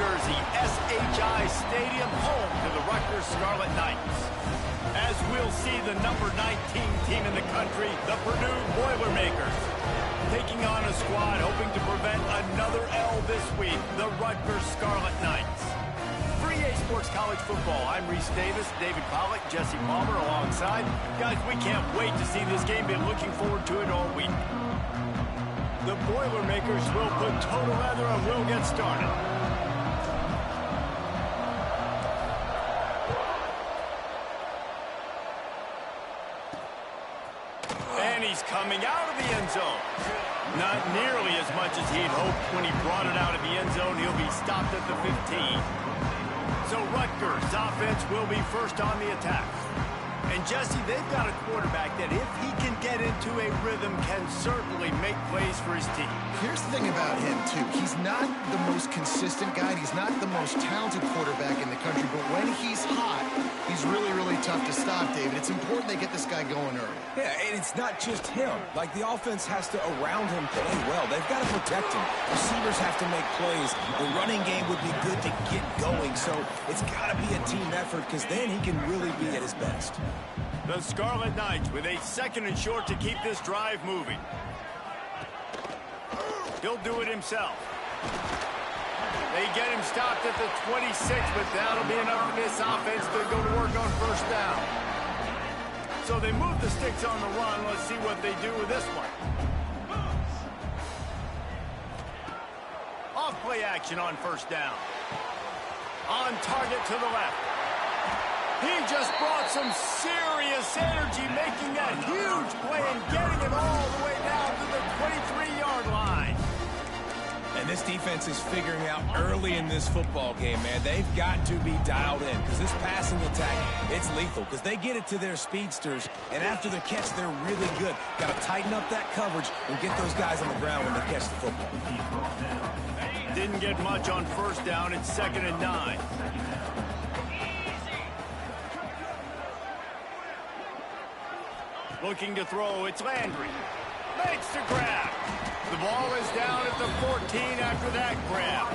Jersey, SHI Stadium, home to the Rutgers Scarlet Knights. As we'll see the number 19 team in the country, the Purdue Boilermakers, taking on a squad hoping to prevent another L this week, the Rutgers Scarlet Knights. For EA Sports College Football, I'm Reese Davis, David Pollack, Jesse Palmer alongside. Guys, we can't wait to see this game. Been looking forward to it all week. The Boilermakers will put total leather and we'll get started. And he's coming out of the end zone. Not nearly as much as he'd hoped when he brought it out of the end zone. He'll be stopped at the 15. So Rutgers' offense will be first on the attack. And Jesse, they've got a quarterback that if he can get into a rhythm can certainly make plays for his team. Here's the thing about him, too. He's not the most consistent guy. He's not the most talented quarterback in the country. But when he's hot, he's really, really tough to stop, David. It's important they get this guy going early. Yeah, and it's not just him. Like, the offense has to, around him, play well. They've got to protect him. Receivers have to make plays. The running game would be good to get going. So it's got to be a team effort because then he can really be at his best. The Scarlet Knights with a second and short to keep this drive moving. He'll do it himself. They get him stopped at the 26, but that'll be enough for this offense to go to work on first down. So they move the sticks on the run. Let's see what they do with this one. Off play action on first down. On target to the left. He just brought some serious energy, making that huge play and getting it all the way down to the 23-yard line. And this defense is figuring out early in this football game, man. They've got to be dialed in because this passing attack, it's lethal because they get it to their speedsters, and after the catch, they're really good. Got to tighten up that coverage and get those guys on the ground when they catch the football. Didn't get much on first down. It's 2nd and 9. Looking to throw, it's Landry. Makes the grab. The ball is down at the 14 after that grab.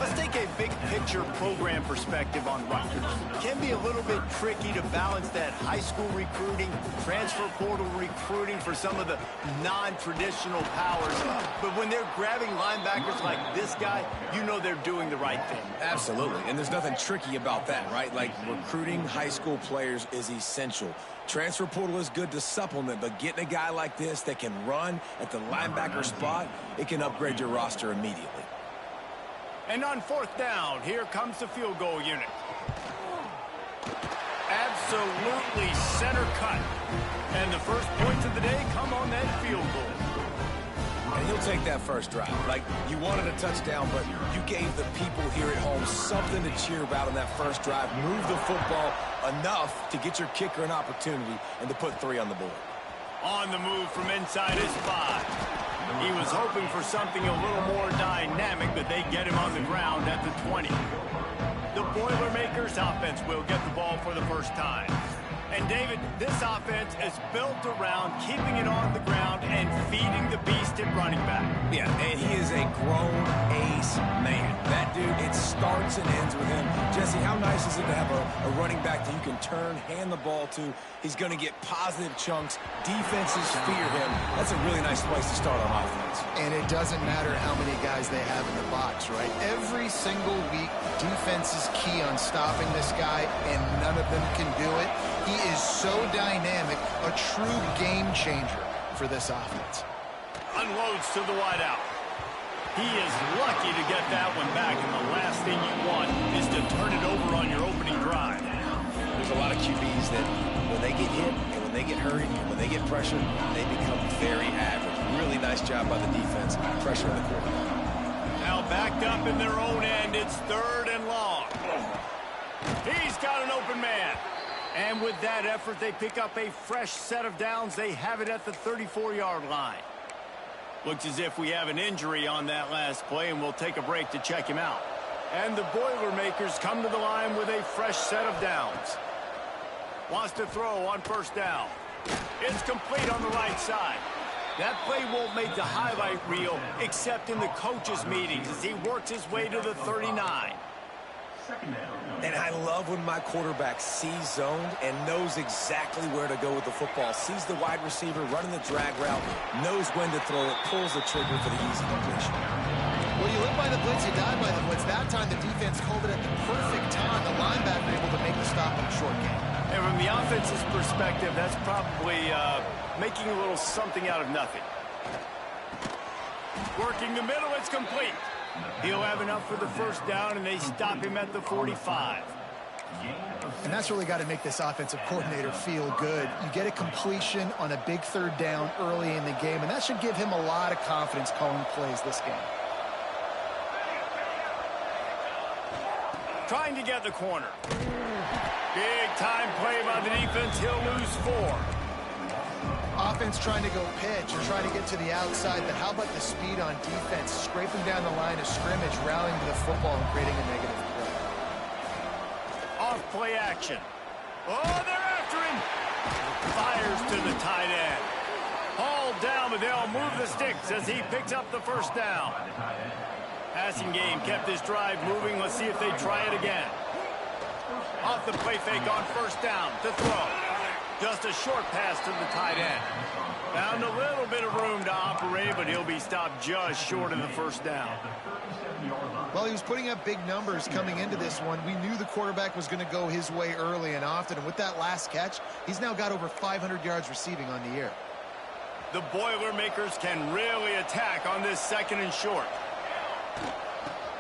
Let's take a big picture program perspective on Rutgers. It can be a little bit tricky to balance that high school recruiting, transfer portal recruiting for some of the non-traditional powers. But when they're grabbing linebackers like this guy, you know they're doing the right thing. Absolutely, and there's nothing tricky about that, right? Like, recruiting high school players is essential. Transfer portal is good to supplement, but getting a guy like this that can run at the linebacker spot, it can upgrade your roster immediately. And on fourth down, here comes the field goal unit. Absolutely center cut. And the first points of the day come on that field goal. And he'll take that first drive. Like, you wanted a touchdown, but you gave the people here at home something to cheer about in that first drive. Move the football enough to get your kicker an opportunity and to put 3 on the board. On the move from inside his 5. He was hoping for something a little more dynamic, but they get him on the ground at the 20. The Boilermakers offense will get the ball for the first time. And, David, this offense is built around keeping it on the ground and feeding the beast at running back. Yeah, and he is a grown ace man. That dude, it starts and ends with him. Jesse, how nice is it to have a running back that you can turn, hand the ball to? He's going to get positive chunks. Defenses fear him. That's a really nice place to start on offense. And it doesn't matter how many guys they have in the box, right? Every single week, defense is key on stopping this guy, and none of them can do it. He is so dynamic, a true game changer for this offense. Unloads to the wideout. He is lucky to get that one back, and the last thing you want is to turn it over on your opening drive. There's a lot of QBs that when they get hit and when they get hurried and when they get pressured, they become very average. Really nice job by the defense, pressuring the quarterback. Now backed up in their own end, it's 3rd and long. He's got an open man. And with that effort, they pick up a fresh set of downs. They have it at the 34-yard line. Looks as if we have an injury on that last play, and we'll take a break to check him out. And the Boilermakers come to the line with a fresh set of downs. Wants to throw on first down. It's complete on the right side. That play won't make the highlight reel except in the coaches' meetings as he works his way to the 39. And I love when my quarterback sees zoned and knows exactly where to go with the football. Sees the wide receiver running the drag route, knows when to throw it, pulls the trigger for the easy completion. Well, you live by the blitz, you die by the blitz. That time the defense called it at the perfect time. The linebacker able to make the stop in a short game. And from the offense's perspective, that's probably making a little something out of nothing. Working the middle, it's complete. He'll have enough for the first down, and they stop him at the 45. And that's really got to make this offensive coordinator feel good. You get a completion on a big third down early in the game, and that should give him a lot of confidence calling plays this game. Trying to get the corner. Big time play by the defense. He'll lose 4. Offense trying to go pitch and trying to get to the outside, but how about the speed on defense? Scraping down the line of scrimmage, rallying to the football and creating a negative play. Off play action. Oh, they're after him. Fires to the tight end. Hauled down, but they'll move the sticks as he picks up the first down. Passing game kept this drive moving. Let's see if they try it again. Off the play fake on first down to throw. Just a short pass to the tight end. Found a little bit of room to operate, but he'll be stopped just short of the first down. Well, he was putting up big numbers coming into this one. We knew the quarterback was going to go his way early and often, and with that last catch, he's now got over 500 yards receiving on the year. The Boilermakers can really attack on this second and short.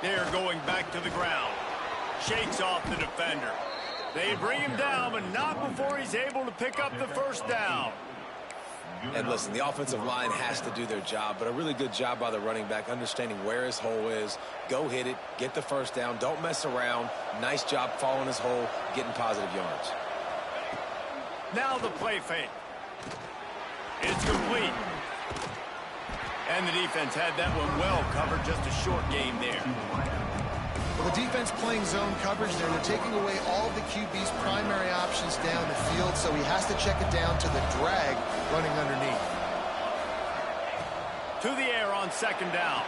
They're going back to the ground. Shakes off the defender. They bring him down, but not before he's able to pick up the first down. And listen, the offensive line has to do their job, but a really good job by the running back, understanding where his hole is. Go hit it, get the first down, don't mess around. Nice job following his hole, getting positive yards. Now the play fake. It's complete. And the defense had that one well covered, just a short game there. Well, the defense playing zone coverage there. They're taking away all of the QB's primary options down the field, so he has to check it down to the drag running underneath. To the air on second down.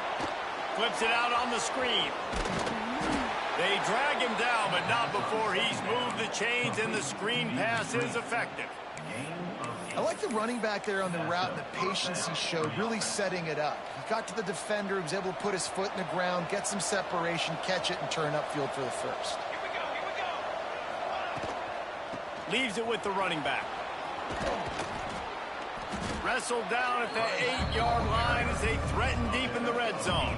Flips it out on the screen. They drag him down, but not before he's moved the chains, and the screen pass is effective. I like the running back there on the route and the patience he showed, really setting it up. He got to the defender, he was able to put his foot in the ground, get some separation, catch it, and turn upfield for the first. Leaves it with the running back. Wrestled down at the 8-yard line as they threaten deep in the red zone.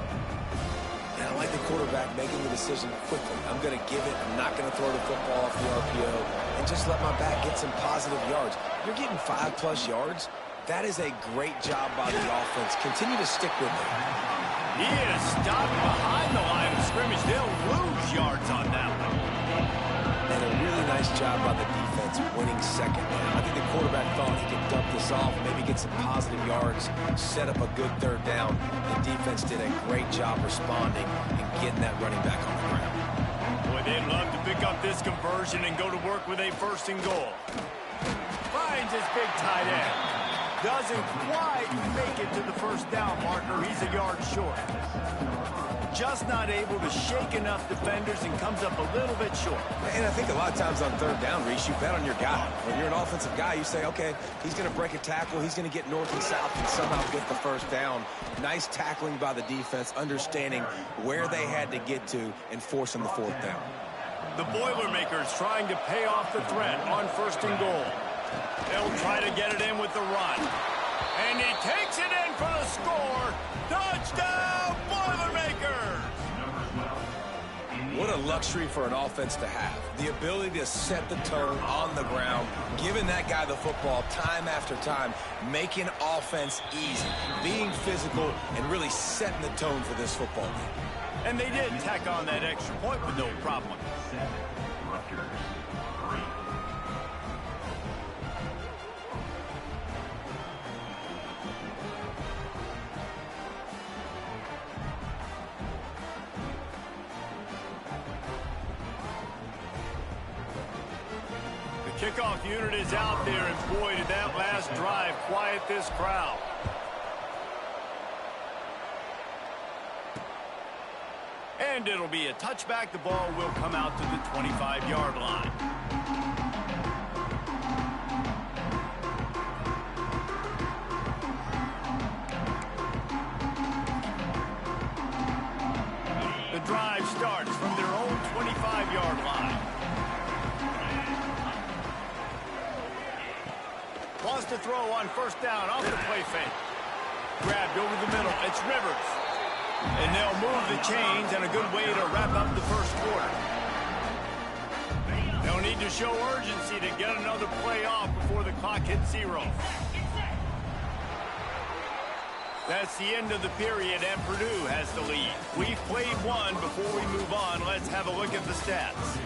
And I like the quarterback making the decision quickly. I'm going to give it. I'm not going to throw the football off the RPO and just let my back get some positive yards. You're getting 5+ yards. That is a great job by the offense. Continue to stick with it. He is stopped behind the line of scrimmage. They'll lose yards on that one. And a really nice job by the defense winning second down. I think the quarterback thought he could dump this off, maybe get some positive yards, set up a good third down. The defense did a great job responding and getting that running back on the ground. Boy, they'd love to pick up this conversion and go to work with a 1st and goal. Finds his big tight end. Doesn't quite make it to the first down marker. He's a yard short. Just not able to shake enough defenders and comes up a little bit short. And I think a lot of times on third down, Reese, you bet on your guy. When you're an offensive guy, you say, okay, he's going to break a tackle, he's going to get north and south and somehow get the first down. Nice tackling by the defense, understanding where they had to get to and forcing the 4th down. The Boilermakers trying to pay off the threat on 1st and goal. They'll try to get it in with the run. And he takes it in for the score. Touchdown, Boilermakers! What a luxury for an offense to have. The ability to set the tone on the ground, giving that guy the football time after time, making offense easy, being physical, and really setting the tone for this football game. And they did tack on that extra point with no problem. Kickoff unit is out there, and boy, did that last drive quiet this crowd. And it'll be a touchback. The ball will come out to the 25-yard line. The drive starts from their own 25-yard line. Wants to throw on first down off the play fake. Grabbed over the middle. It's Rivers. And they'll move the chains, and a good way to wrap up the first quarter. They'll need to show urgency to get another play off before the clock hits 0. That's the end of the period, and Purdue has the lead. We've played one. Before we move on, let's have a look at the stats.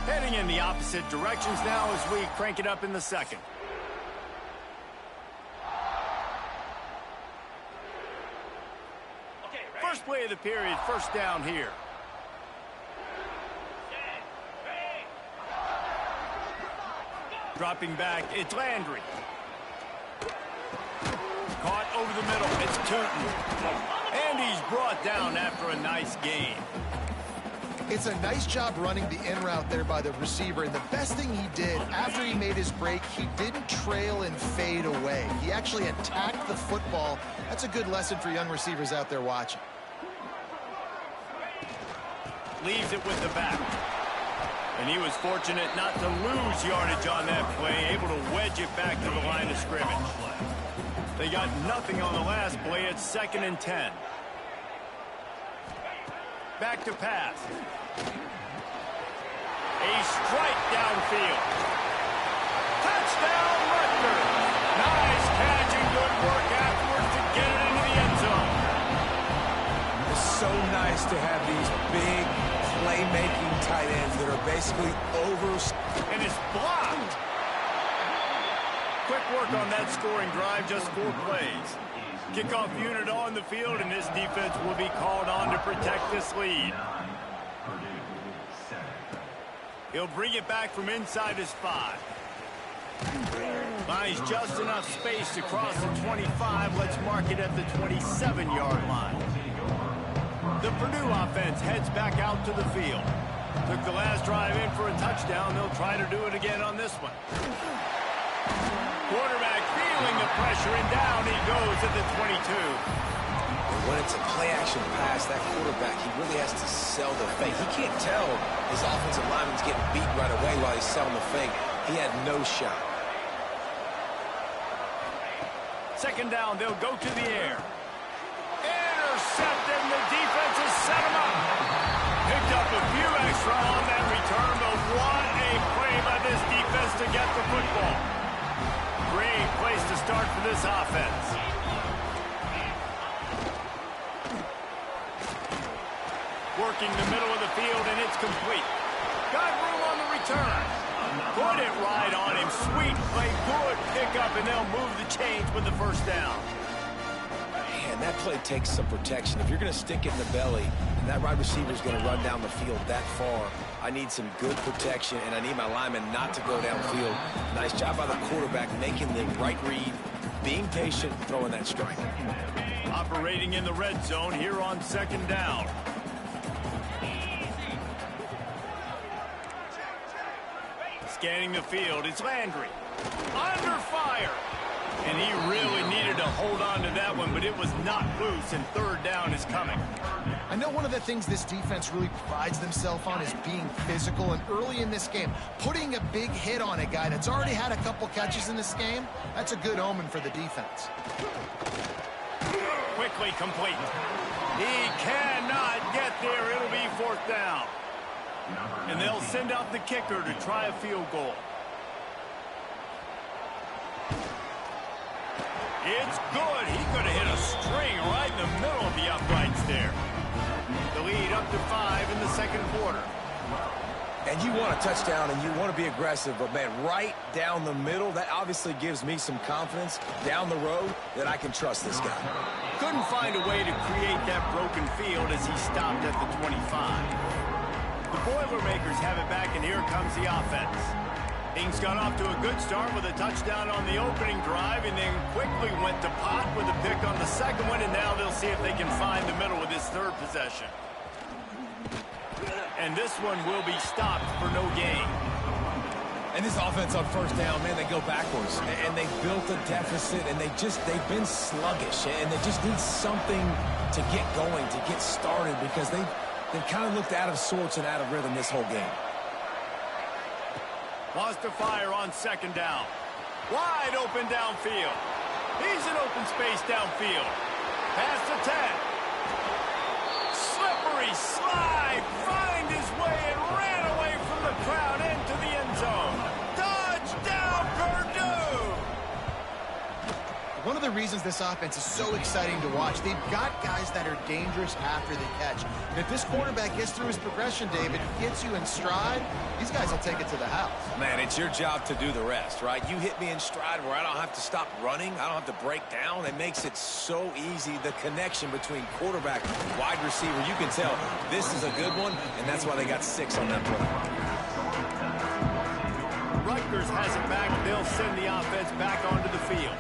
Heading in the opposite directions now as we crank it up in the second. First play of the period, first down here. Dropping back, it's Landry. Caught over the middle, it's Tootin. And he's brought down after a nice gain. It's a nice job running the in route there by the receiver, and the best thing he did after he made his break, he didn't trail and fade away. He actually attacked the football. That's a good lesson for young receivers out there watching. Leaves it with the back. And he was fortunate not to lose yardage on that play, able to wedge it back to the line of scrimmage. They got nothing on the last play. It's 2nd and 10. Back to pass. A strike downfield. Touchdown, Rutgers. Nice catch and good work afterwards to get it into the end zone. It's so nice to have these big playmaking tight ends that are basically over. And it's blocked. Quick work on that scoring drive, just 4 plays. Kickoff unit on the field, and this defense will be called on to protect this lead. He'll bring it back from inside his 5. Finds just enough space to cross the 25. Let's mark it at the 27-yard line. The Purdue offense heads back out to the field. Took the last drive in for a touchdown. They'll try to do it again on this one. Quarterback feeling the pressure, and down he goes at the 22. And when it's a play-action pass, that quarterback, he really has to sell the fake. He can't tell his offensive lineman's getting beat right away while he's selling the fake. He had no shot. 2nd down, they'll go to the air. Intercepted, and the defense has set him up. Picked up a few extra on that return, but what a play by this defense to get the football. Great place to start for this offense. Working the middle of the field, and it's complete. Got room on the return. Put it right on him. Sweet play, good pickup, and they'll move the chains with the first down. Man, that play takes some protection. If you're going to stick it in the belly, and that wide receiver is going to run down the field that far, I need some good protection, and I need my lineman not to go downfield. Nice job by the quarterback making the right read, being patient, throwing that strike. Operating in the red zone here on 2nd down. Scanning the field, it's Landry. Under fire. And he really needed to hold on to that one, but it was not loose, and 3rd down is coming. I know one of the things this defense really prides themselves on is being physical, and early in this game, putting a big hit on a guy that's already had a couple catches in this game, that's a good omen for the defense. Quickly complete. He cannot get there. It'll be 4th down. And they'll send out the kicker to try a field goal. It's good. He could have hit a string right in the middle of the uprights there. The lead up to 5 in the 2nd quarter. And you want a touchdown, and you want to be aggressive, but, man, right down the middle, that obviously gives me some confidence down the road that I can trust this guy. Couldn't find a way to create that broken field as he stopped at the 25. The Boilermakers have it back, and here comes the offense. Things got off to a good start with a touchdown on the opening drive and then quickly went to pot with a pick on the second one, and now they'll see if they can find the middle with this third possession. And this one will be stopped for no gain. And this offense on first down, man, they go backwards. And they built a deficit, and they've been sluggish. And they just need something to get going, to get started, because they've kind of looked out of sorts and out of rhythm this whole game. Wants to fire on second down. Wide open downfield. He's in open space downfield. Pass to 10. Slippery slide. Find his way and ran away from the crowd into the end zone. Touchdown, Purdue! One of the reasons this offense is so exciting to watch, they've got guys that are dangerous after the catch. And if this quarterback gets through his progression, David, gets you in stride, these guys will take it to the house. Man, it's your job to do the rest, right? You hit me in stride where I don't have to stop running. I don't have to break down. It makes it so easy, the connection between quarterback and wide receiver. You can tell this is a good one, and that's why they got 6 on that play. Rutgers has it back. They'll send the offense back onto the field.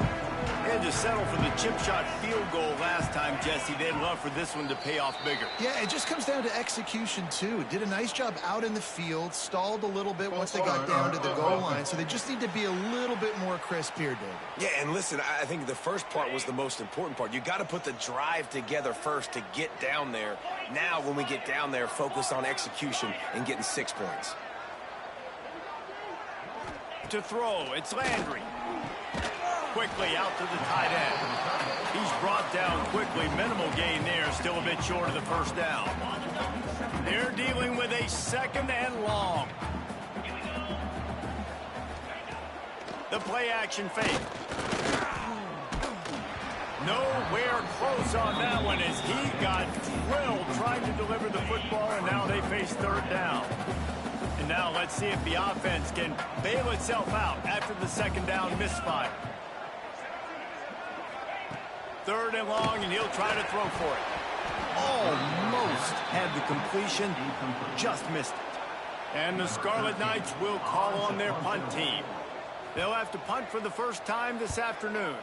They had to settle for the chip shot field goal last time, Jesse. They'd love for this one to pay off bigger. Yeah, it just comes down to execution, too. Did a nice job out in the field, stalled a little bit once they got down to the goal line, so they just need to be a little bit more crisp here, David. Yeah, and listen, I think the first part was the most important part. You got to put the drive together first to get down there. Now, when we get down there, focus on execution and getting 6 points. To throw, it's Landry. Quickly out to the tight end. He's brought down quickly. Minimal gain there. Still a bit short of the first down. They're dealing with a second and long. The play action fake. Nowhere close on that one as he got drilled trying to deliver the football, and now they face third down. And now let's see if the offense can bail itself out after the second down misfire. Third and long, and he'll try to throw for it. Almost had the completion, just missed it. And the Scarlet Knights will call on their punt team. They'll have to punt for the first time this afternoon.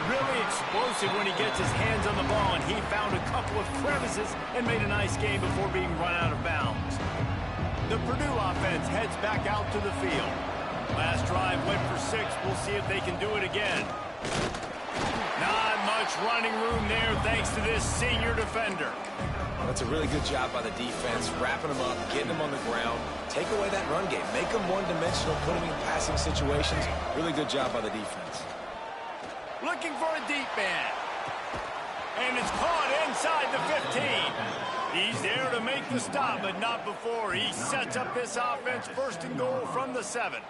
Really explosive when he gets his hands on the ball, and he found a couple of crevices and made a nice game before being run out of bounds. The Purdue offense heads back out to the field. Last drive went for 6. We'll see if they can do it again. Not much running room there thanks to this senior defender. That's a really good job by the defense, wrapping them up, getting them on the ground. Take away that run game. Make them one-dimensional, put them in passing situations. Really good job by the defense. Looking for a deep man. And it's caught inside the 15. He's there to make the stop, but not before. He sets up this offense first and goal from the 7.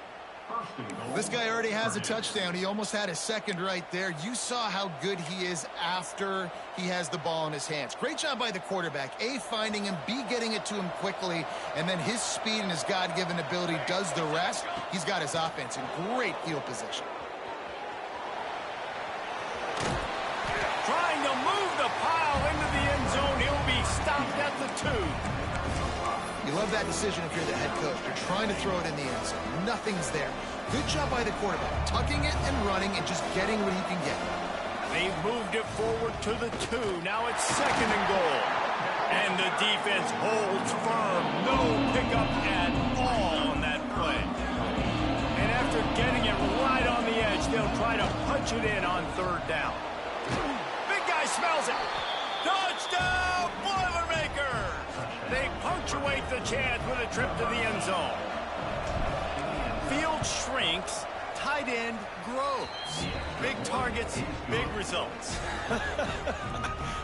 This guy already has a touchdown. He almost had a second right there. You saw how good he is after he has the ball in his hands. Great job by the quarterback. A, finding him, B, getting it to him quickly, and then his speed and his God-given ability does the rest. He's got his offense in great field position. Trying to move the pile into the end zone. He'll be stopped at the 2. You love that decision if you're the head coach. You're trying to throw it in the end zone. Nothing's there. Good job by the quarterback. Tucking it and running and just getting what he can get. They've moved it forward to the 2. Now it's second and goal. And the defense holds firm. No pickup at all on that play. And after getting it right on the edge, they'll try to punch it in on third down. Big guy smells it. Touchdown, Boilermakers! They punctuate the chance with a trip to the end zone. Field shrinks, tight end grows. Big targets, big results.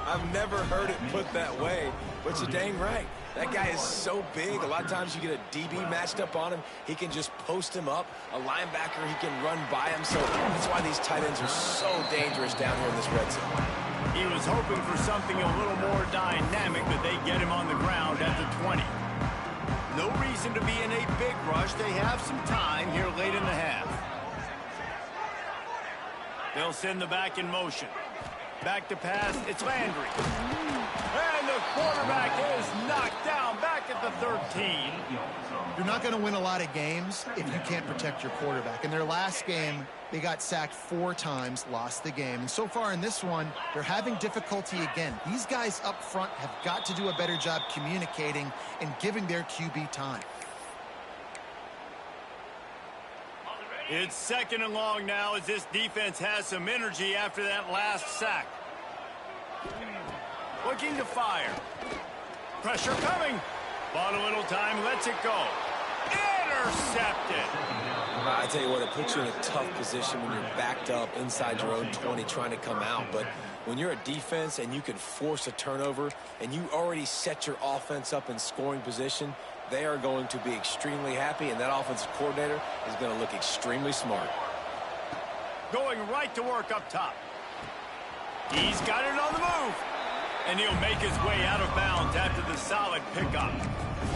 I've never heard it put that way, but you're dang right. That guy is so big. A lot of times you get a DB matched up on him. He can just post him up. A linebacker, he can run by him. So that's why these tight ends are so dangerous down here in this red zone. He was hoping for something a little more dynamic, but they get him on the ground at the 20. No reason to be in a big rush. They have some time here late in the half. They'll send the back in motion. Back to pass, it's Landry. And the quarterback is knocked down back at the 13. You're not going to win a lot of games if you can't protect your quarterback. In their last game, they got sacked 4 times, lost the game. And so far in this one, they're having difficulty again. These guys up front have got to do a better job communicating and giving their QB time. It's 2nd and long now as this defense has some energy after that last sack. Looking to fire. Pressure coming. Bought a little time, lets it go. Intercepted. I tell you what, it puts you in a tough position when you're backed up inside your own 20 trying to come out. But when you're a defense and you can force a turnover and you already set your offense up in scoring position, they are going to be extremely happy, and that offensive coordinator is going to look extremely smart. Going right to work up top. He's got it on the move. And he'll make his way out of bounds after the solid pickup.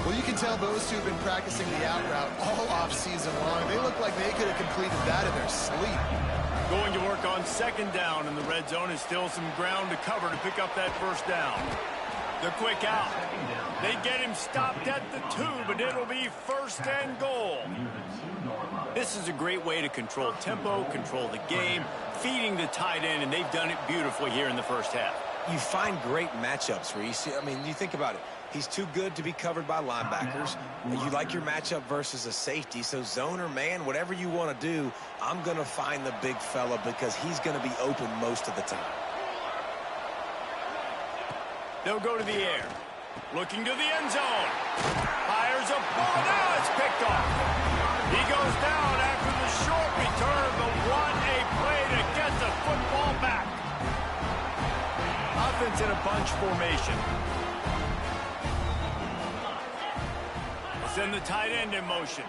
Well, you can tell those two have been practicing the out route all off-season long. They look like they could have completed that in their sleep. Going to work on 2nd down in the red zone is still some ground to cover to pick up that 1st down. The quick out. They get him stopped at the 2, but it'll be 1st and goal. This is a great way to control tempo, control the game, feeding the tight end, and they've done it beautifully here in the 1st half. You find great matchups, Reese. I mean, you think about it. He's too good to be covered by linebackers. You like your matchup versus a safety, so zone or man, whatever you want to do, I'm going to find the big fella because he's going to be open most of the time. They'll go to the air. Looking to the end zone. Fires a ball. Now it's picked off. He goes down after the short return, but what a play to get the football back. Offense in a bunch formation. Send the tight end in motion.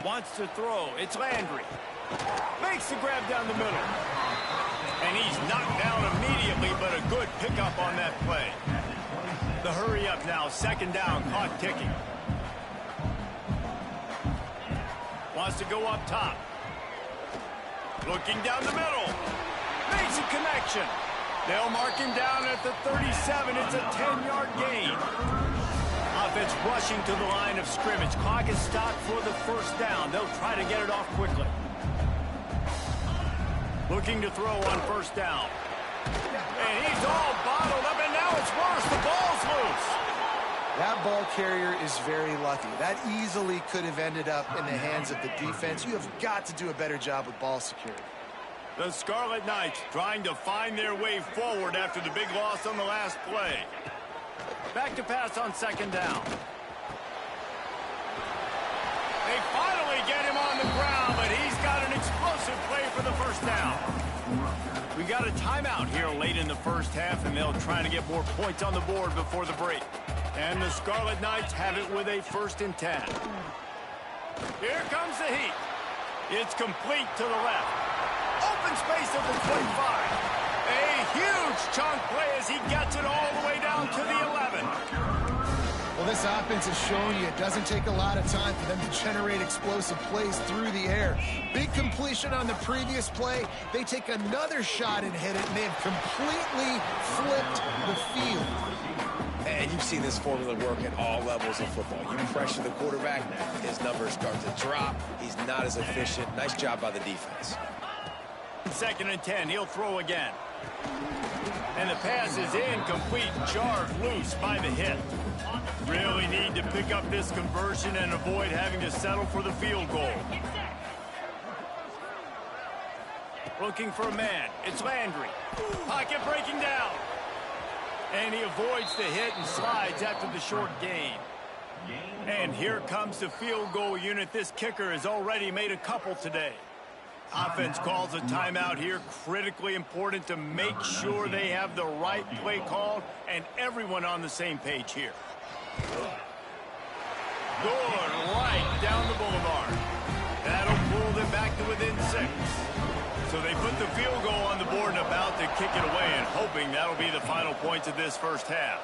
Wants to throw. It's Landry. Makes the grab down the middle. And he's knocked down immediately, but a good pickup on that play. The hurry up now. 2nd down. Clock ticking. Wants to go up top. Looking down the middle. Makes a connection. They'll mark him down at the 37. It's a 10-yard gain. Offense rushing to the line of scrimmage. Clock is stopped for the 1st down. They'll try to get it off quickly. Looking to throw on 1st down. And he's all bottled up, and now it's worse. The ball's loose. That ball carrier is very lucky. That easily could have ended up in the hands of the defense. You have got to do a better job with ball security. The Scarlet Knights trying to find their way forward after the big loss on the last play. Back to pass on 2nd down. They finally get him on the ground, but he's got an explosive play for the 1st down. We got a timeout here late in the 1st half, and they'll try to get more points on the board before the break. And the Scarlet Knights have it with a 1st and 10. Here comes the heat. It's complete to the left. Open space at the 25. A huge chunk play as he gets it all the way down to the 11. Well, this offense has shown you it doesn't take a lot of time for them to generate explosive plays through the air. Big completion on the previous play. They take another shot and hit it, and they have completely flipped the field. And you've seen this formula work at all levels of football. You pressure the quarterback, his numbers start to drop. He's not as efficient. Nice job by the defense. 2nd and 10. He'll throw again. And the pass is incomplete, jarred loose by the hit. Really need to pick up this conversion and avoid having to settle for the field goal. Looking for a man. It's Landry. Pocket breaking down. And he avoids the hit and slides after the short gain. And here comes the field goal unit. This kicker has already made a couple today. Offense calls a timeout here. Critically important to make sure they have the right play called and everyone on the same page here. Good right down the boulevard. That'll pull them back to within 6. So they put the field goal on the board and about to kick it away and hoping that'll be the final points of this 1st half.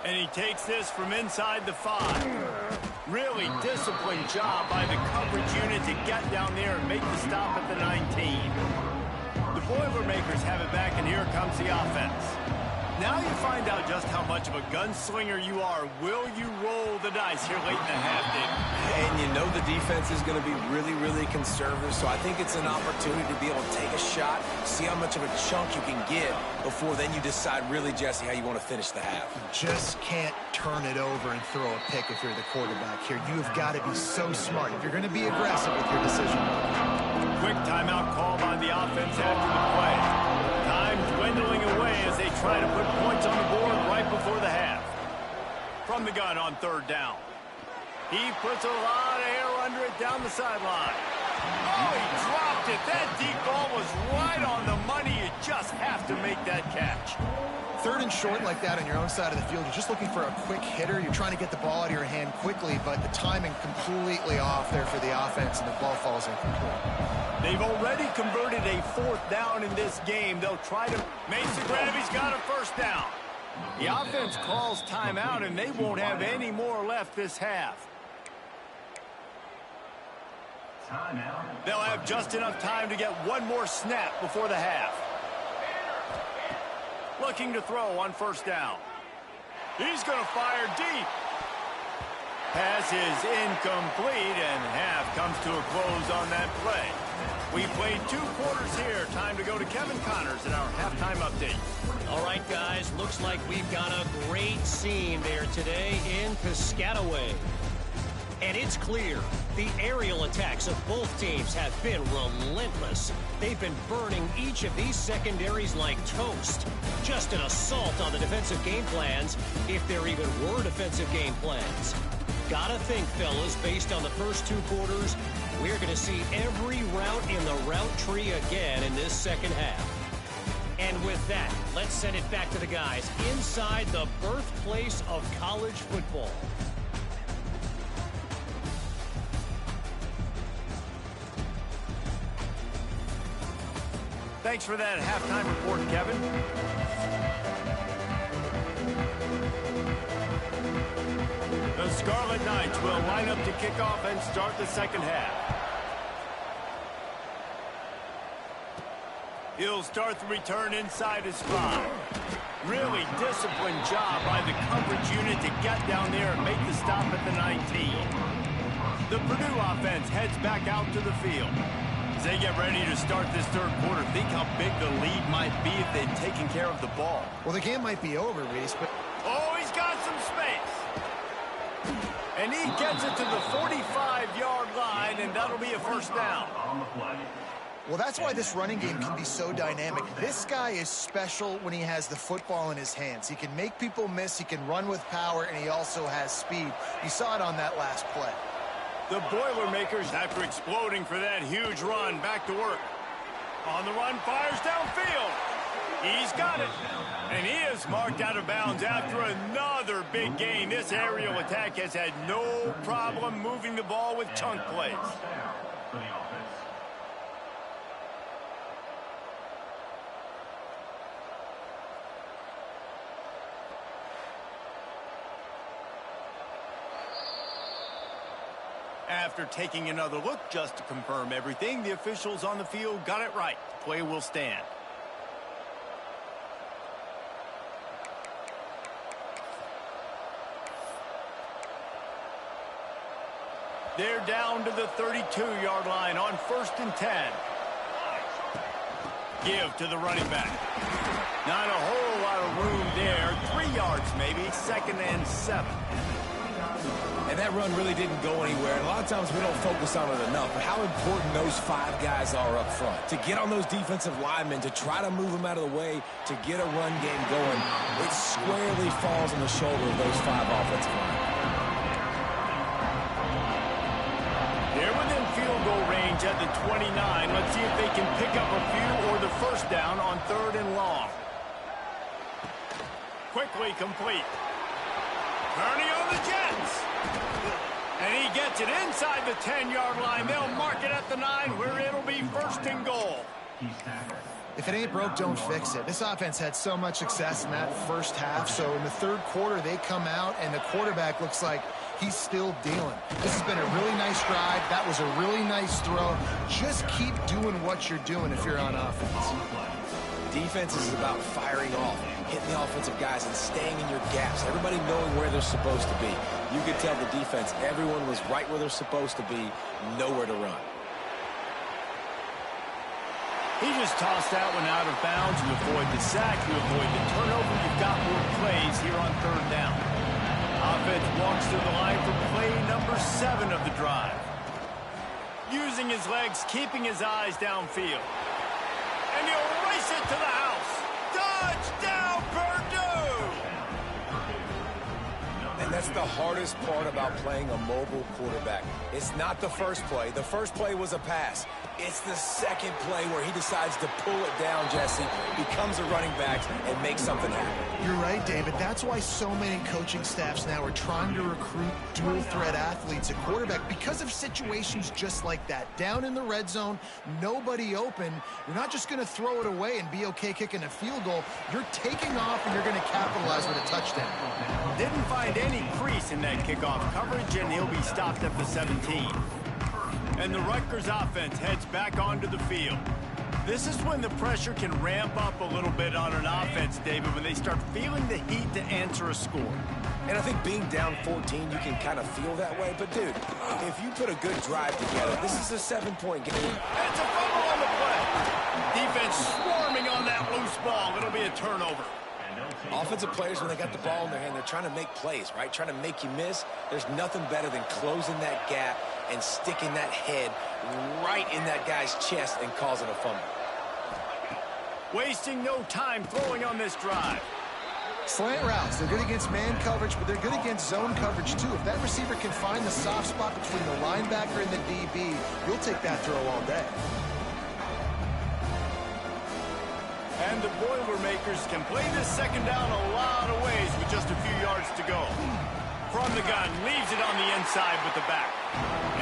And he takes this from inside the 5. Really disciplined job by the coverage unit to get down there and make the stop at the 19. The Boilermakers have it back, and here comes the offense. Now you find out just how much of a gunslinger you are. Will you roll the dice here late in the half, David? And you know the defense is going to be really, really conservative, so I think it's an opportunity to be able to take a shot, see how much of a chunk you can get before then you decide really, Jesse, how you want to finish the half. You just can't turn it over and throw a pick if you're the quarterback here. You have got to be so smart if you're going to be aggressive with your decision. Quick timeout call by the offense after the play. Time dwindling away as they try to put points on the board right before the half. From the gun on third down. He puts a lot of air under it down the sideline. Oh, he dropped it. That deep ball was right on the money. You just have to make that catch. Third and short like that on your own side of the field, you're just looking for a quick hitter. You're trying to get the ball out of your hand quickly, but the timing completely off there for the offense, and the ball falls incomplete. They've already converted a fourth down in this game. They'll try to... Mason Gravy's got a first down. The offense calls timeout, and they won't have any more left this half. They'll have just enough time to get one more snap before the half. Looking to throw on first down. He's going to fire deep. Pass is incomplete, and half comes to a close on that play. We played 2 quarters here. Time to go to Kevin Connors in our halftime update. All right, guys, looks like we've got a great scene there today in Piscataway. And it's clear, the aerial attacks of both teams have been relentless. They've been burning each of these secondaries like toast. Just an assault on the defensive game plans, if there even were defensive game plans. Gotta think, fellas, based on the first 2 quarters, we're going to see every route in the route tree again in this second half. And with that, let's send it back to the guys inside the birthplace of college football. Thanks for that halftime report, Kevin. The Scarlet Knights will line up to kick off and start the second half. He'll start the return inside his 5. Really disciplined job by the coverage unit to get down there and make the stop at the 19. The Purdue offense heads back out to the field. As they get ready to start this third quarter, think how big the lead might be if they'd taken care of the ball. Well, the game might be over, Reese, but... Oh, he's got some space. And he gets it to the 45-yard line, and that'll be a first down. Well, that's why this running game can be so dynamic. This guy is special when he has the football in his hands. He can make people miss, he can run with power, and he also has speed. You saw it on that last play. The Boilermakers, after exploding for that huge run, back to work. On the run, fires downfield. He's got it. And he is marked out of bounds after another big gain. This aerial attack has had no problem moving the ball with chunk plays. After taking another look just to confirm everything, the officials on the field got it right. Play will stand. They're down to the 32-yard line on 1st and 10. Give to the running back. Not a whole lot of room there. 3 yards maybe. 2nd and 7. And that run really didn't go anywhere. And a lot of times we don't focus on it enough, but how important those 5 guys are up front. To get on those defensive linemen, to try to move them out of the way, to get a run game going, it squarely falls on the shoulder of those 5 offensive linemen. They're within field goal range at the 29. Let's see if they can pick up a few or the first down on 3rd and long. Quickly complete. Turning on the Jets. And he gets it inside the 10-yard line. They'll mark it at the 9 where it'll be 1st and goal. If it ain't broke, don't fix it. This offense had so much success in that first half, so in the third quarter, they come out, and the quarterback looks like he's still dealing. This has been a really nice drive. That was a really nice throw. Just keep doing what you're doing if you're on offense. Defense is about firing off, hitting the offensive guys, and staying in your gaps. Everybody knowing where they're supposed to be. You could tell the defense, everyone was right where they're supposed to be, nowhere to run. He just tossed that one out of bounds. You avoid the sack, you avoid the turnover. You've got more plays here on third down. Offense walks to the line for play number 7 of the drive. Using his legs, keeping his eyes downfield. And he'll race it to the house. Touchdown, Purdue! And that's the hardest part about playing a mobile quarterback. It's not the first play. The first play was a pass. It's the second play where he decides to pull it down, Jesse, becomes a running back, and makes something happen. You're right, David. That's why so many coaching staffs now are trying to recruit dual-threat athletes at quarterback because of situations just like that. Down in the red zone, nobody open. You're not just going to throw it away and be okay kicking a field goal. You're taking off, and you're going to capitalize with a touchdown. Didn't find any crease in that kickoff coverage, and he'll be stopped at the 17. And the Rutgers offense heads back onto the field. This is when the pressure can ramp up a little bit on an offense, David, when they start feeling the heat to answer a score. And I think being down 14, you can kind of feel that way. But, dude, if you put a good drive together, this is a 7-point game. It's a fumble on the play. Defense swarming on that loose ball. It'll be a turnover. Offensive players, when they got the ball in their hand, they're trying to make plays, right? Trying to make you miss. There's nothing better than closing that gap and sticking that head right in that guy's chest and causing a fumble. Wasting no time throwing on this drive. Slant routes, they're good against man coverage, but they're good against zone coverage too. If that receiver can find the soft spot between the linebacker and the DB, you'll take that throw all day. And the Boilermakers can play this second down a lot of ways with just a few yards to go. From the gun, leaves it on the inside with the back.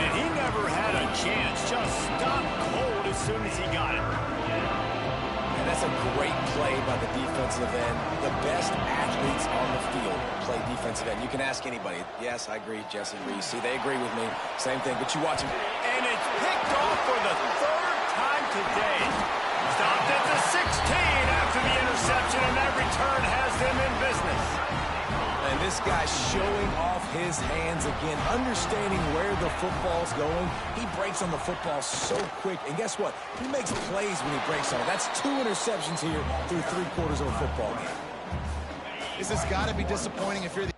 And he never had a chance, just stopped cold as soon as he got it. And that's a great play by the defensive end. The best athletes on the field play defensive end. You can ask anybody. Yes, I agree, Jesse Reese. See, they agree with me. Same thing, but you watch him. And it's picked off for the 3rd time today. Stopped at the 16 after the interception, and that return has them in business. And this guy's showing off his hands again, understanding where the football's going. He breaks on the football so quick. And guess what? He makes plays when he breaks on it. That's 2 interceptions here through 3 quarters of a football game. This has got to be disappointing if you're the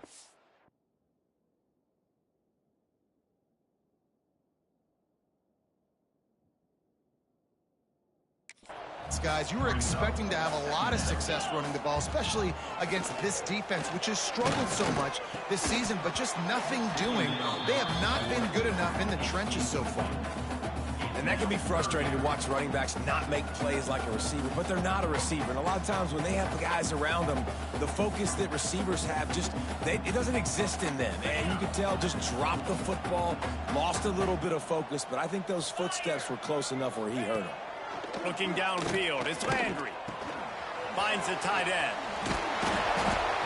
guys. You were expecting to have a lot of success running the ball, especially against this defense, which has struggled so much this season, but just nothing doing. They have not been good enough in the trenches so far. And that can be frustrating to watch running backs not make plays like a receiver, but they're not a receiver. And a lot of times when they have guys around them, the focus that receivers have it doesn't exist in them. And you can tell, just dropped the football, lost a little bit of focus, but I think those footsteps were close enough where he hurt him. Looking downfield, it's Landry. Finds the tight end.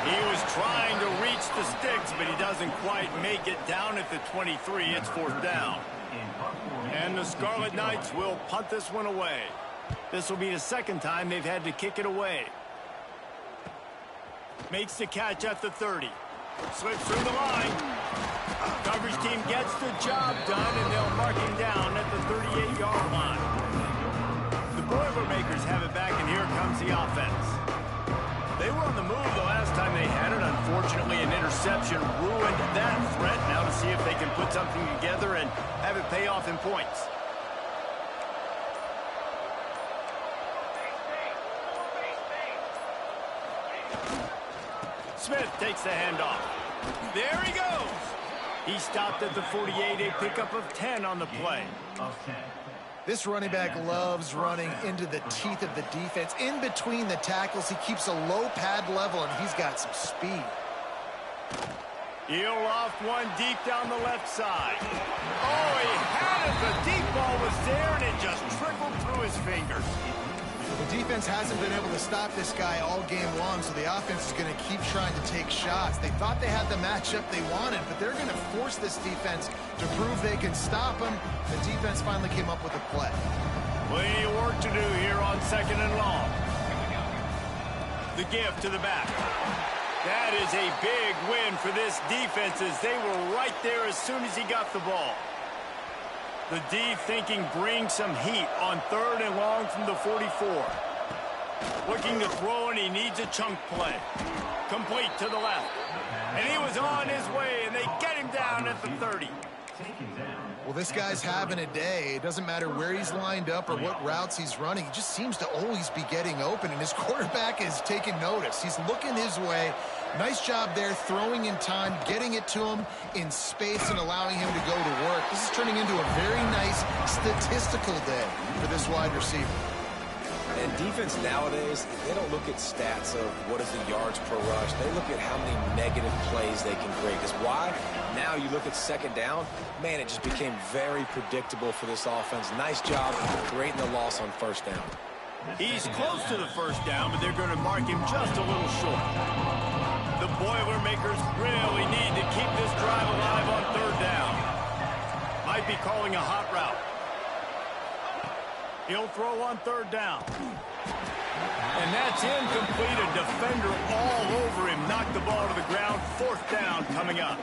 He was trying to reach the sticks, but he doesn't quite make it down at the 23. It's 4th down. And the Scarlet Knights will punt this one away. This will be the 2nd time they've had to kick it away. Makes the catch at the 30. Slips through the line. Coverage team gets the job done, and they'll mark him down at the 38-yard line. Boilermakers have it back, and here comes the offense. They were on the move the last time they had it. Unfortunately, an interception ruined that threat. Now to see if they can put something together and have it pay off in points. Smith takes the handoff. There he goes. He stopped at the 48, a pickup of 10 on the play. This running back loves running into the teeth of the defense. In between the tackles, he keeps a low pad level, and he's got some speed. He'll loft one deep down the left side. Oh, he had it. The deep ball was there, and it just trickled through his fingers. The defense hasn't been able to stop this guy all game long, so the offense is going to keep trying to take shots. They thought they had the matchup they wanted, but they're going to force this defense to prove they can stop him. The defense finally came up with a play. Plenty of work to do here on 2nd and long. The give to the back. That is a big win for this defense as they were right there as soon as he got the ball. The D thinking bring some heat on 3rd and long from the 44. Looking to throw, and he needs a chunk play. Complete to the left. And he was on his way, and they get him down at the 30. Well, this guy's having a day. It doesn't matter where he's lined up or what routes he's running. He just seems to always be getting open, and his quarterback is taking notice. He's looking his way. Nice job there, throwing in time, getting it to him in space and allowing him to go to work. This is turning into a very nice statistical day for this wide receiver. And defense nowadays, they don't look at stats of what is the yards per rush. They look at how many negative plays they can create. Because why? Now you look at 2nd down, man, it just became very predictable for this offense. Nice job creating the loss on 1st down. He's close to the 1st down, but they're going to mark him just a little short. The Boilermakers really need to keep this drive alive on 3rd down. Might be calling a hot route. He'll throw on 3rd down. And that's incomplete. A defender all over him. Knocked the ball to the ground. 4th down coming up.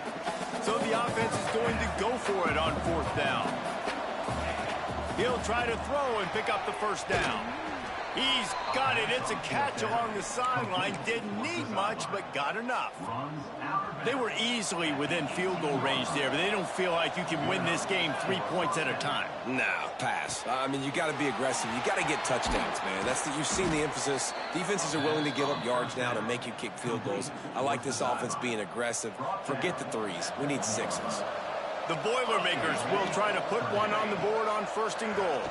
So the offense is going to go for it on 4th down. He'll try to throw and pick up the 1st down. He's got it. It's a catch along the sideline. Didn't need much, but got enough. They were easily within field goal range there, but they don't feel like you can win this game 3 points at a time. No, pass. I mean, you got to be aggressive. You got to get touchdowns, man. You've seen the emphasis. Defenses are willing to give up yards now to make you kick field goals. I like this offense being aggressive. Forget the 3s. We need 6s. The Boilermakers will try to put one on the board on 1st and goal.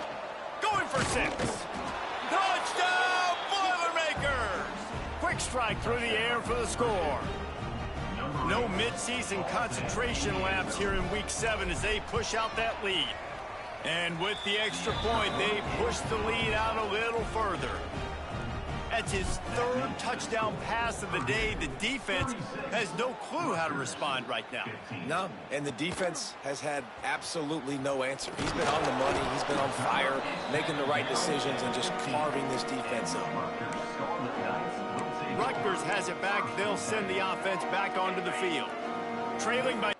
Going for 6. Touchdown, Boilermakers! Quick strike through the air for the score. No midseason concentration laps here in Week 7 as they push out that lead. And with the extra point, they push the lead out a little further. That's his 3rd touchdown pass of the day. The defense has no clue how to respond right now. No, and the defense has had absolutely no answer. He's been on the money. He's been on fire, making the right decisions and just carving this defense up. Rutgers has it back. They'll send the offense back onto the field. Trailing by...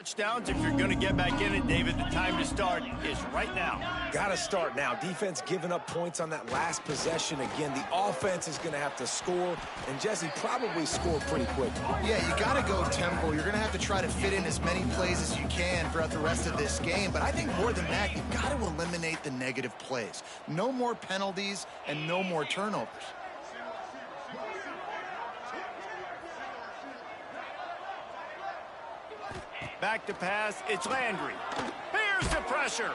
touchdowns. If you're going to get back in it, David, the time to start is right now. Got to start now. Defense giving up points on that last possession. Again, the offense is going to have to score, and Jesse probably score pretty quick. Yeah, you got to go tempo. You're going to have to try to fit in as many plays as you can throughout the rest of this game, but I think more than that, you've got to eliminate the negative plays. No more penalties and no more turnovers. Back to pass, it's Landry. Here's the pressure.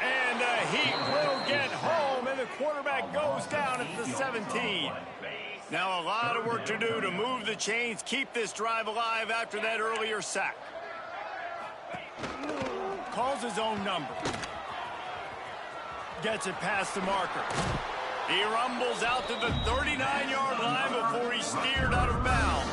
And the Heat will get home, and the quarterback goes down at the 17. Now a lot of work to do to move the chains, keep this drive alive after that earlier sack. Calls his own number. Gets it past the marker. He rumbles out to the 39-yard line before he's steered out of bounds.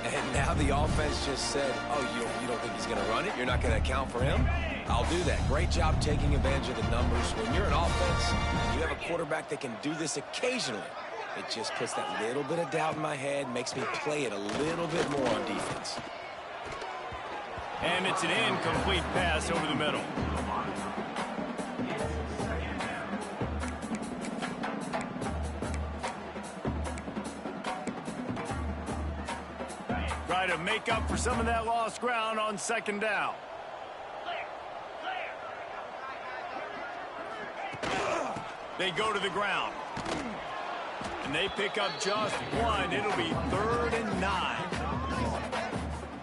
And now the offense just said, oh, you don't think he's going to run it? You're not going to account for him? I'll do that. Great job taking advantage of the numbers. When you're an offense, you have a quarterback that can do this occasionally. It just puts that little bit of doubt in my head, makes me play it a little bit more on defense. And it's an incomplete pass over the middle. Try to make up for some of that lost ground on second down. They go to the ground. And they pick up just one. It'll be 3rd and 9.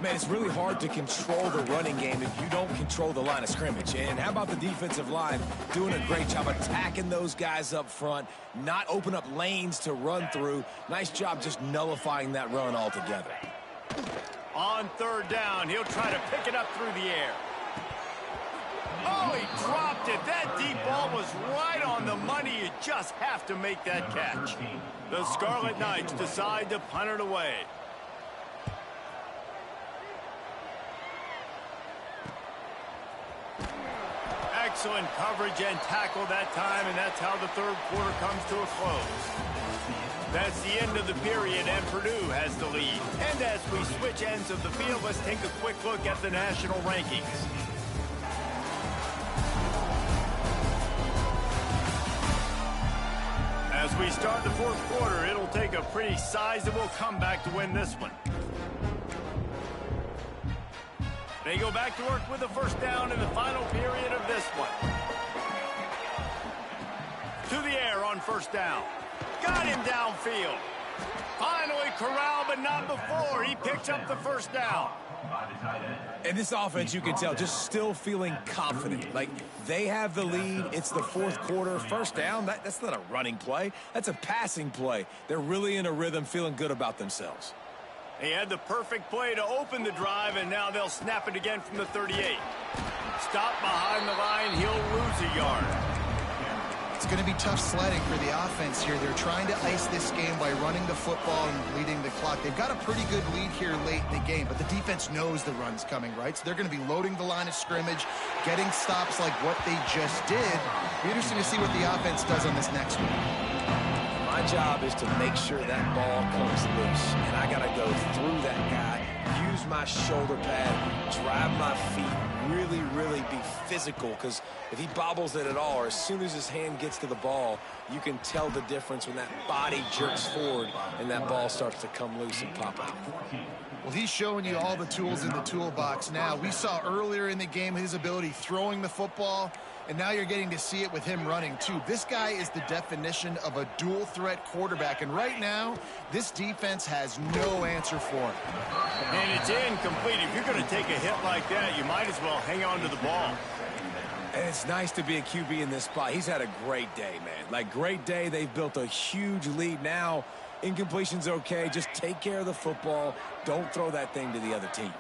Man, it's really hard to control the running game if you don't control the line of scrimmage. And how about the defensive line doing a great job attacking those guys up front, not open up lanes to run through. Nice job just nullifying that run altogether. On 3rd down, he'll try to pick it up through the air. Oh, he dropped it. That deep ball was right on the money. You just have to make that catch. The Scarlet Knights decide to punt it away. Excellent coverage and tackle that time, and that's how the 3rd quarter comes to a close. That's the end of the period, and Purdue has the lead. And as we switch ends of the field, let's take a quick look at the national rankings. As we start the 4th quarter, it'll take a pretty sizable comeback to win this one. They go back to work with the 1st down in the final period of this one. To the air on 1st down. Got him downfield. Finally corralled, but not before. He picks up the 1st down. And this offense, you can tell, just still feeling confident. Like, they have the lead. It's the 4th quarter. 1st down, that's not a running play. That's a passing play. They're really in a rhythm, feeling good about themselves. He had the perfect play to open the drive, and now they'll snap it again from the 38. Stop behind the line. He'll lose a yard. It's going to be tough sledding for the offense here. They're trying to ice this game by running the football and bleeding the clock. They've got a pretty good lead here late in the game, but the defense knows the run's coming, right? So they're going to be loading the line of scrimmage, getting stops like what they just did. It'll be interesting to see what the offense does on this next one. My job is to make sure that ball comes loose, and I got to go through that guy, use my shoulder pad, drive my feet, really be physical, because if he bobbles it at all, or as soon as his hand gets to the ball, you can tell the difference when that body jerks forward and that ball starts to come loose and pop out. Well, he's showing you all the tools in the toolbox now. We saw earlier in the game his ability throwing the football, and now you're getting to see it with him running, too. This guy is the definition of a dual-threat quarterback, and right now, this defense has no answer for him. And it's incomplete. If you're going to take a hit like that, you might as well hang on to the ball. And it's nice to be a QB in this spot. He's had a great day, man. Like, great day. They've built a huge lead now. Incompletion's okay. Just take care of the football. Don't throw that thing to the other team.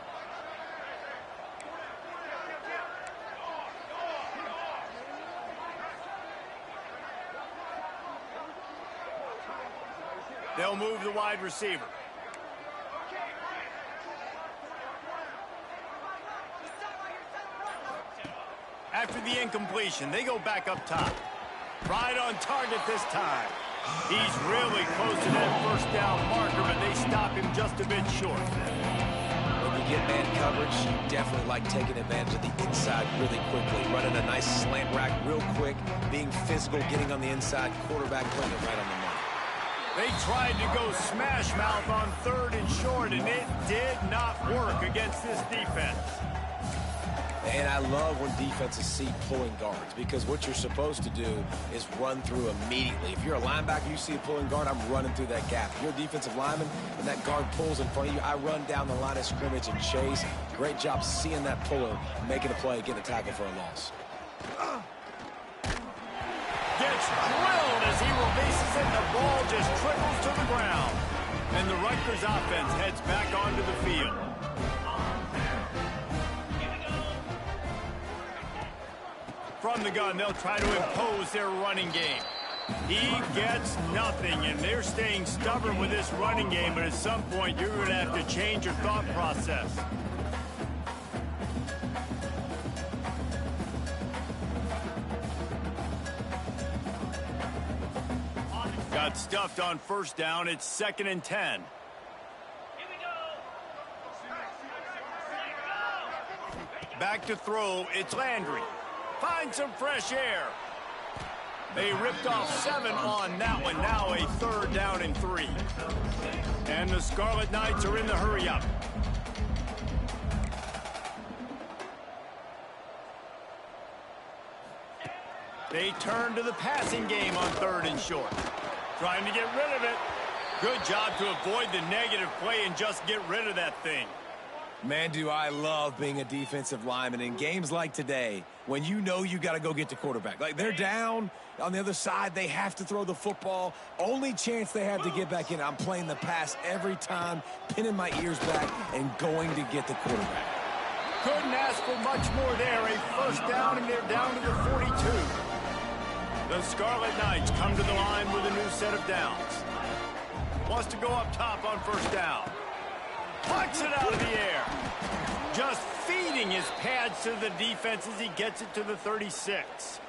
They'll move the wide receiver. After the incompletion, they go back up top. Right on target this time. He's really close to that 1st down marker, but they stop him just a bit short. When you get man coverage, you definitely like taking advantage of the inside really quickly. Running a nice slant rack real quick, being physical, getting on the inside, quarterback putting it right on the money. They tried to go smash mouth on 3rd and short, and it did not work against this defense. And I love when defenses see pulling guards, because what you're supposed to do is run through immediately. If you're a linebacker, you see a pulling guard, I'm running through that gap. If you're a defensive lineman and that guard pulls in front of you, I run down the line of scrimmage and chase. Great job seeing that puller, making a play, getting a tackle for a loss. Gets drilled as he releases it, and the ball just trickles to the ground. And the Rutgers offense heads back onto the field. From the gun, they'll try to impose their running game. He gets nothing, and they're staying stubborn with this running game, but at some point, you're going to have to change your thought process. Got stuffed on first down. It's 2nd and 10. Back to throw. It's Landry. Find some fresh air. They ripped off 7 on that one. Now a 3rd down and 3. And the Scarlet Knights are in the hurry-up. They turn to the passing game on 3rd and short. Trying to get rid of it. Good job to avoid the negative play and just get rid of that thing. Man, do I love being a defensive lineman in games like today when you know you got to go get the quarterback. Like, they're down on the other side. They have to throw the football. Only chance they have to get back in. I'm playing the pass every time, pinning my ears back and going to get the quarterback. Couldn't ask for much more there. A 1st down, and they're down to the 42. The Scarlet Knights come to the line with a new set of downs. Wants to go up top on 1st down. Puts it out of the air. Just feeding his pads to the defense as he gets it to the 36.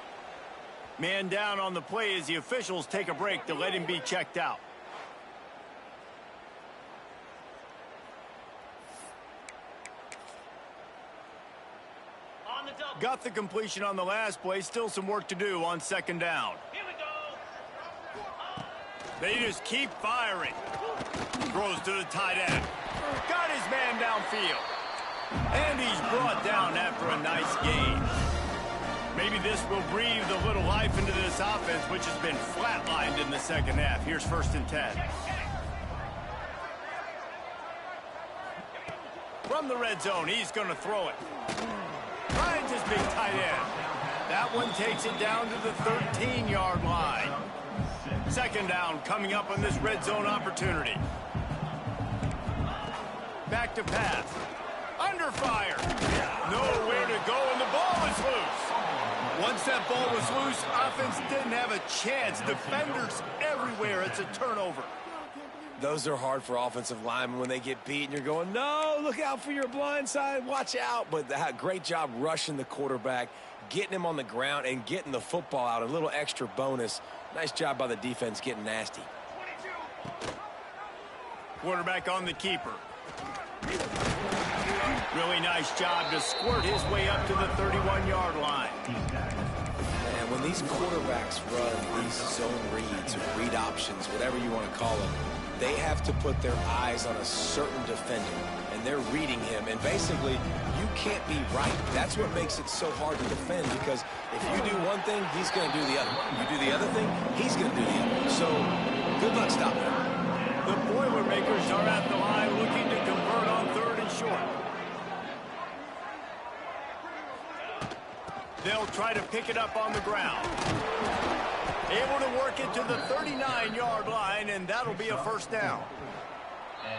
Man down on the play as the officials take a break to let him be checked out. Got the completion on the last play. Still some work to do on 2nd down. Here we go. They just keep firing. Throws to the tight end. Got his man downfield. And he's brought down after a nice gain. Maybe this will breathe a little life into this offense, which has been flatlined in the 2nd half. Here's 1st and 10. From the red zone, he's going to throw it. Finds his big tight end. That one takes it down to the 13-yard line. 2nd down coming up on this red zone opportunity. Back to pass. Under fire. Nowhere to go, and the ball is loose. Once that ball was loose, offense didn't have a chance. Defenders everywhere. It's a turnover. Those are hard for offensive linemen when they get beat and you're going, no, look out for your blind side, watch out. But great job rushing the quarterback, getting him on the ground and getting the football out. A little extra bonus. Nice job by the defense getting nasty. Quarterback on the keeper. Really nice job to squirt his way up to the 31-yard line. And when these quarterbacks run these zone reads, read options, whatever you want to call them, they have to put their eyes on a certain defender, and they're reading him. And basically, you can't be right. That's what makes it so hard to defend, because if you do one thing, he's going to do the other. You do the other thing, he's going to do the other. So, good luck stopping him. The Boilermakers are at the line looking to convert on 3rd and short. They'll try to pick it up on the ground. Able to work it to the 39-yard line, and that'll be a 1st down.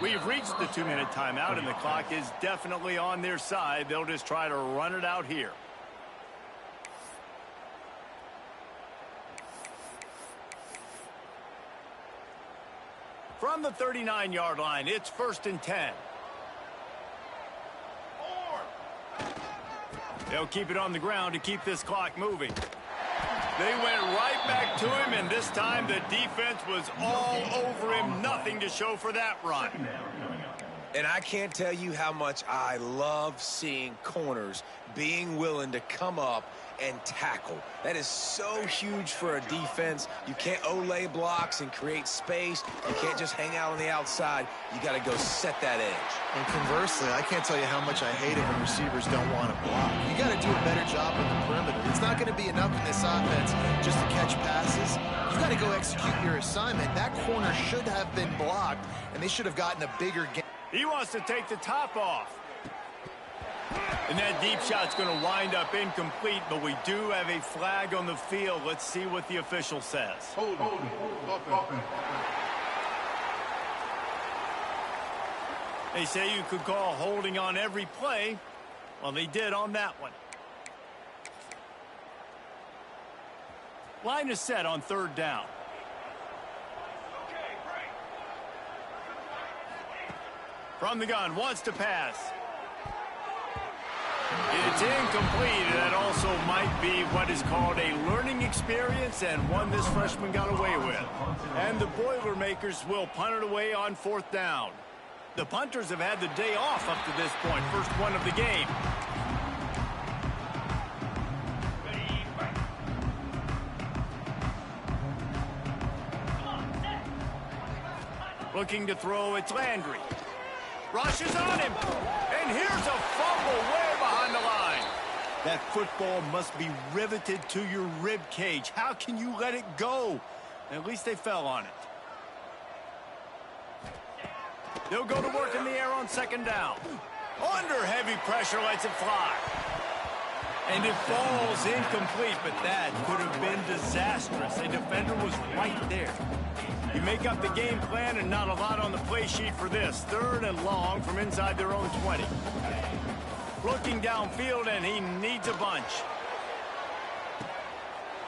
We've reached the 2-minute timeout, and the clock is definitely on their side. They'll just try to run it out here. From the 39-yard line, it's 1st and 10. They'll keep it on the ground to keep this clock moving. They went right back to him, and this time the defense was all over him. Nothing to show for that run. And I can't tell you how much I love seeing corners being willing to come up and tackle. That is so huge for a defense. You can't olay blocks and create space. You can't just hang out on the outside. You got to go set that edge. And conversely, I can't tell you how much I hate it when receivers don't want to block. You got to do a better job on the perimeter. It's not going to be enough in this offense just to catch passes. You got to go execute your assignment. That corner should have been blocked, and they should have gotten a bigger gain. He wants to take the top off. And that deep shot's going to wind up incomplete, but we do have a flag on the field. Let's see what the official says. Hold. They say you could call holding on every play. Well, they did on that one. Line is set on 3rd down. From the gun, wants to pass. It's incomplete. That also might be what is called a learning experience and one this freshman got away with. And the Boilermakers will punt it away on 4th down. The punters have had the day off up to this point. First one of the game. Looking to throw, it's Landry. Rushes on him. And here's a fumble way behind the line. That football must be riveted to your rib cage. How can you let it go? At least they fell on it. They'll go to work in the air on 2nd down. Under heavy pressure, lets it fly. And it falls incomplete, but that could have been disastrous. A defender was right there. You make up the game plan and not a lot on the play sheet for this. 3rd and long from inside their own 20. Looking downfield, and he needs a bunch.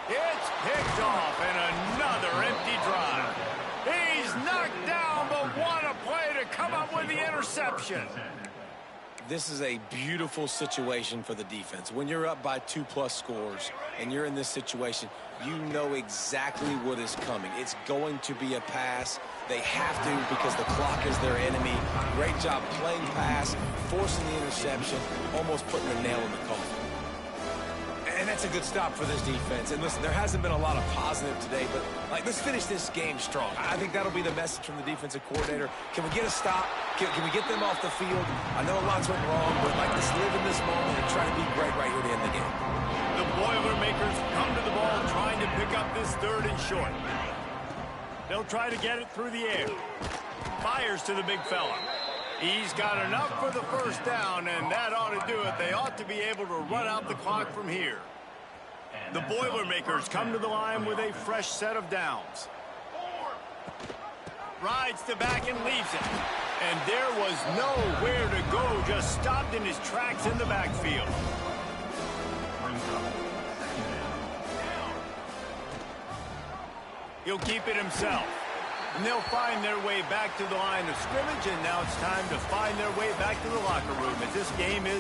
It's picked off, and another empty drive. He's knocked down, but what a play to come up with the interception. This is a beautiful situation for the defense. When you're up by 2+ scores and you're in this situation, you know exactly what is coming. It's going to be a pass. They have to because the clock is their enemy. Great job playing pass, forcing the interception, almost putting the nail in the coffin. And that's a good stop for this defense. And listen, there hasn't been a lot of positive today, but let's finish this game strong. I think that'll be the message from the defensive coordinator. Can we get a stop? Can we get them off the field? I know a lot's went wrong, but let's live in this moment and try to be great right here to end the game. The Boilermakers come to the ball trying to pick up this 3rd and short. They'll try to get it through the air. Fires to the big fella. He's got enough for the 1st down, and that ought to do it. They ought to be able to run out the clock from here. The Boilermakers come to the line with a fresh set of downs. Rides the back and leaves it. And there was nowhere to go, just stopped in his tracks in the backfield. He'll keep it himself. And they'll find their way back to the line of scrimmage, and now it's time to find their way back to the locker room as this game is